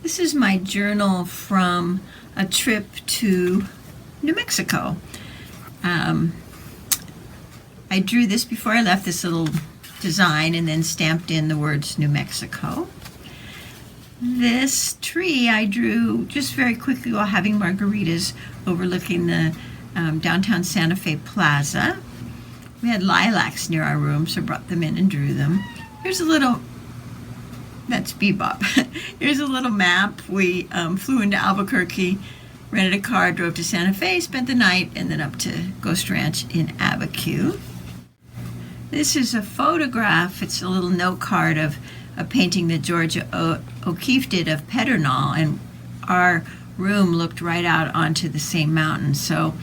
This is my journal from a trip to New Mexico. I drew this before I left, this little design, and then stamped in the words New Mexico. This tree I drew just very quickly while having margaritas overlooking the downtown Santa Fe Plaza. We had lilacs near our room, so I brought them in and drew them. Here's a little, that's Bebop. Here's a little map. We flew into Albuquerque, rented a car, drove to Santa Fe, spent the night, and then up to Ghost Ranch in Abiquiu. This is a photograph. It's a little note card of a painting that Georgia O'Keeffe did of Pedernal, and our room looked right out onto the same mountain, so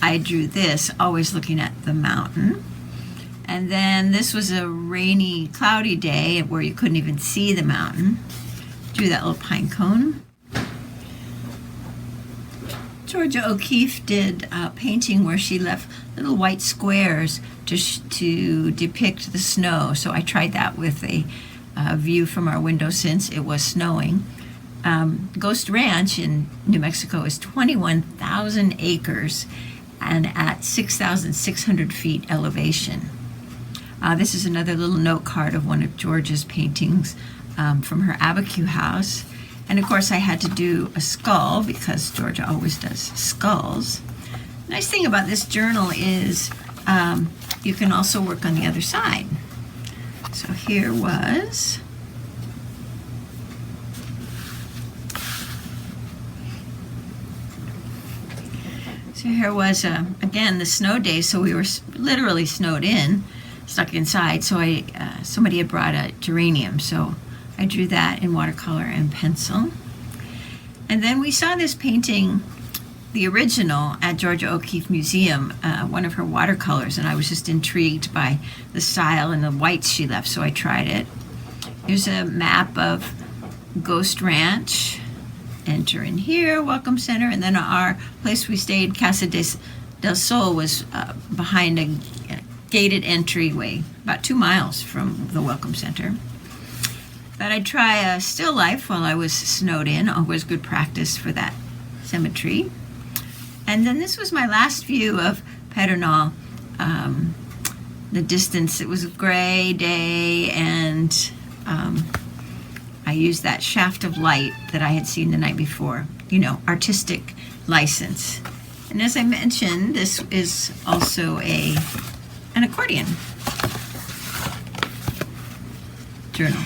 I drew this, always looking at the mountain. And then this was a rainy, cloudy day where you couldn't even see the mountain. Drew that little pine cone. Georgia O'Keeffe did a painting where she left little white squares to depict the snow, so I tried that with a view from our window since it was snowing. Ghost Ranch in New Mexico is 21,000 acres and at 6,600 feet elevation. This is another little note card of one of Georgia's paintings from her Abiquiu house. And of course I had to do a skull because Georgia always does skulls. The nice thing about this journal is you can also work on the other side. So here was again the snow day, so we were literally snowed in, stuck inside, so somebody had brought a geranium, so I drew that in watercolor and pencil. And then we saw this painting, the original, at Georgia O'Keeffe Museum, one of her watercolors, and I was just intrigued by the style and the whites she left, so I tried it. Here's a map of Ghost Ranch. Enter in here, Welcome Center, and then our place we stayed, Casa del Sol, was behind a gated entryway, about 2 miles from the Welcome Center. Thought I'd try a still life while I was snowed in, always good practice for that symmetry. And then this was my last view of Pedernal, the distance. It was a gray day, and I used that shaft of light that I had seen the night before, artistic license. And as I mentioned, this is also an accordion journal.